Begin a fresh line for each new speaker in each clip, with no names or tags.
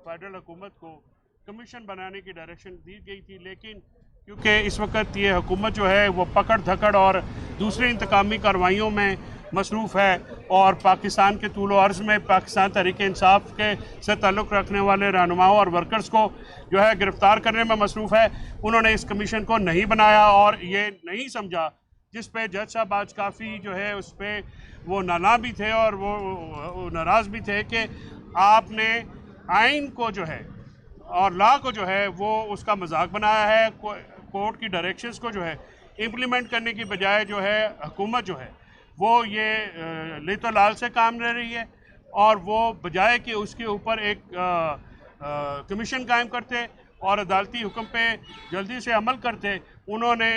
Federal हुकूमत को commission बनाने की डायरेक्शन दी गई थी, लेकिन क्योंकि इस वक्त ये हुकूमत जो है वो पकड़ धकड़ और दूसरी इंतकामी कार्रवाइयों में मसरूफ़ है और पाकिस्तान के तूल अर्ज़ में पाकिस्तान तहरीक इंसाफ के से ताल्लुक़ रखने वाले रहनुमाओं और वर्कर्स को जो है गिरफ़्तार करने में मसरूफ़ है। उन्होंने इस कमीशन को नहीं बनाया और ये नहीं समझा, जिस पे जज साहब आज काफ़ी जो है उस पर वो नाला भी थे और वो नाराज़ भी थे कि आपने आइन को जो है और लॉ को जो है वो उसका मजाक बनाया है। कोर्ट की डायरेक्शंस को जो है इम्प्लीमेंट करने की बजाय जो है हुकूमत जो है वो ये लेतो लाल से काम ले रही है और वो बजाय कि उसके ऊपर एक कमीशन कायम करते और अदालती हुक्म पे जल्दी से अमल करते, उन्होंने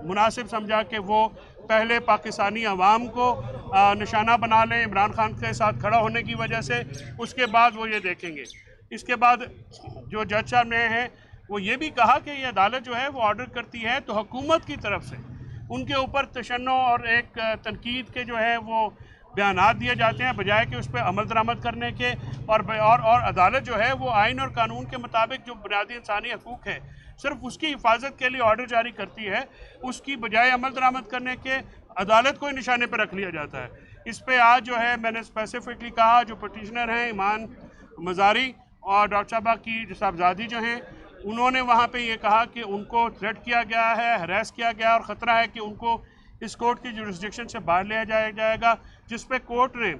मुनासिब समझा कि वो पहले पाकिस्तानी अवाम को निशाना बना लें इमरान खान के साथ खड़ा होने की वजह से, उसके बाद वो ये देखेंगे। इसके बाद जो जज साहब ने हैं वो ये भी कहा कि ये अदालत जो है वो ऑर्डर करती है तो हुकूमत की तरफ से उनके ऊपर तशन्नो और एक तनकीद के जो है वो बयानात दिए जाते हैं बजाय कि उस पर अमल दरामद करने के, और अदालत जो है वो आइन और कानून के मुताबिक जो बुनियादी इंसानी हकूक़ है सिर्फ उसकी हिफाजत के लिए ऑर्डर जारी करती है, उसकी बजाय अमल दरामद करने के अदालत को निशाने पर रख लिया जाता है। इस पर आज जो है मैंने स्पेसिफिकली कहा, जो पटिशनर हैं ईमान मज़ारी और डॉक्टर साहबा की साहबजादी जो हैं, उन्होंने वहाँ पे ये कहा कि उनको थ्रेट किया गया है, हरास किया गया और ख़तरा है कि उनको इस कोर्ट की जुरिस्डिक्शन से बाहर लिया जाएगा, जिस पे कोर्ट ने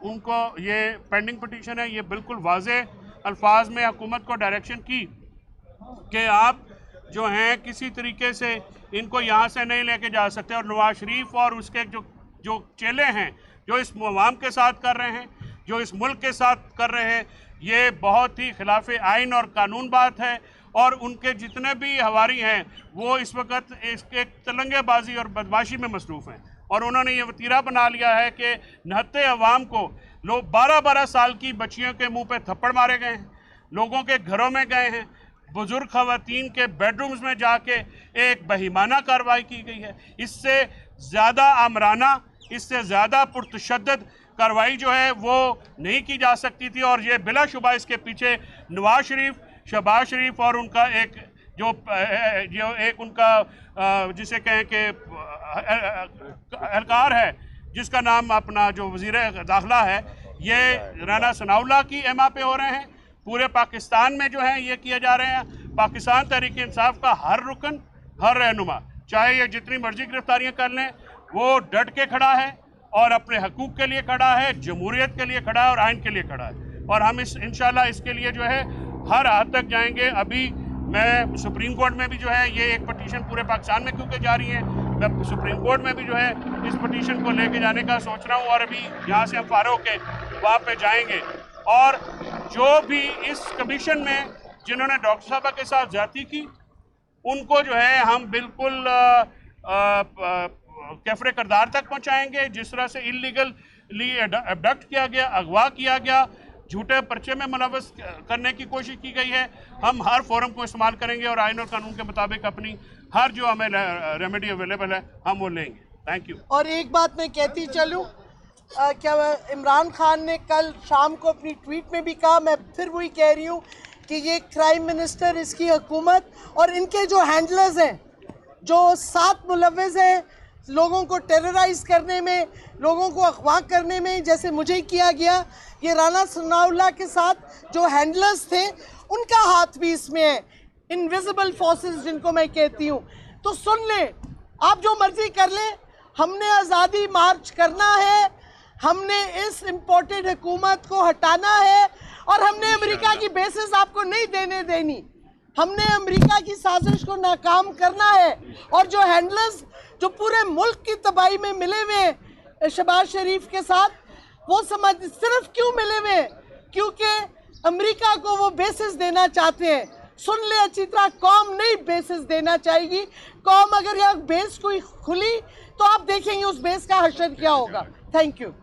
उनको ये पेंडिंग पटिशन है, ये बिल्कुल वाज़े अल्फाज में हुकूमत को डायरेक्शन की कि आप जो हैं किसी तरीके से इनको यहाँ से नहीं लेके जा सकते, और नवाज शरीफ और उसके जो चेले हैं जो इस अवाम के साथ कर रहे हैं, जो इस मुल्क के साथ कर रहे हैं, ये बहुत ही खिलाफ आइन और कानून बात है। और उनके जितने भी हवारी हैं वो इस वक्त एक तलंगेबाजी और बदमाशी में मसरूफ़ हैं, और उन्होंने ये वतीरा बना लिया है कि नहते अवाम को लोग 12-12 साल की बच्चियों के मुंह पे थप्पड़ मारे गए हैं, लोगों के घरों में गए हैं, बुजुर्ग ख़वातीन के बेडरूम्स में जाके एक बहिमाना कार्रवाई की गई है। इससे ज़्यादा आमराना, इससे ज़्यादा पुरतशद्दद कार्रवाई जो है वो नहीं की जा सकती थी, और ये बिलाशुबा इसके पीछे नवाज शरीफ, शहबाज शरीफ और उनका एक जो एक उनका जिसे कहें कि एहलकार है जिसका नाम अपना जो वज़ीर दाखिला है, ये राना सनाउल्लाह की एमा पे हो रहे हैं। पूरे पाकिस्तान में जो है ये किए जा रहे हैं। पाकिस्तान तहरीक इंसाफ का हर रुकन, हर रहनुमा, चाहे ये जितनी मर्जी गिरफ्तारियाँ कर लें, वो डट के खड़ा है और अपने हकूक़ के लिए खड़ा है, जमहूरियत के लिए खड़ा है और आइन के लिए खड़ा है, और हम इंशाल्लाह इसके लिए जो है हर हद तक जाएंगे। अभी मैं सुप्रीम कोर्ट में भी जो है ये एक पटिशन पूरे पाकिस्तान में क्योंकि जारी है, मैं सुप्रीम कोर्ट में भी जो है इस पटिशन को लेके जाने का सोच रहा हूँ, और अभी यहाँ से हम फारो के वहाँ पे जाएंगे। और जो भी इस कमीशन में जिन्होंने डॉक्टर साहबा के साथ ज्यादती की, उनको जो है हम बिल्कुल कैफरे करदार तक पहुँचाएँगे। जिस तरह से इलीगली अबडक्ट किया गया, अगवा किया गया, झूठे पर्चे में मुलव्वस करने की कोशिश की गई है, हम हर फोरम को इस्तेमाल करेंगे और आइन और कानून के मुताबिक अपनी हर जो हमें रेमेडी अवेलेबल है हम वो लेंगे। Thank you.
और एक बात मैं कहती चलूँ, क्या इमरान खान ने कल शाम को अपनी ट्वीट में भी कहा, मैं फिर वही कह रही हूँ कि ये प्राइम मिनिस्टर, इसकी हुकूमत और इनके जो हैंडलर्स हैं, जो साथ मुलव्वस हैं लोगों को टेरराइज करने में, लोगों को अगवा करने में, जैसे मुझे किया गया, ये राना सनाउल्लाह के साथ जो हैंडलर्स थे उनका हाथ भी इसमें है, इनविजिबल फोर्सेस जिनको मैं कहती हूँ। तो सुन लें, आप जो मर्जी कर लें, हमने आज़ादी मार्च करना है, हमने इस इम्पोर्टेड हुकूमत को हटाना है, और हमने अमेरिका की बेसिस आपको नहीं देने देनी, हमने अमेरिका की साजिश को नाकाम करना है। और जो हैंडलर्स जो पूरे मुल्क की तबाही में मिले हुए हैं शहबाज शरीफ के साथ, वो समझ सिर्फ क्यों मिले हुए हैं, क्योंकि अमेरिका को वो बेसिस देना चाहते हैं। सुन ले अच्छी तरह, कौम नहीं बेसिस देना चाहेगी। कौम अगर यहाँ बेस कोई खुली तो आप देखेंगे उस बेस का हशर क्या होगा। Thank you.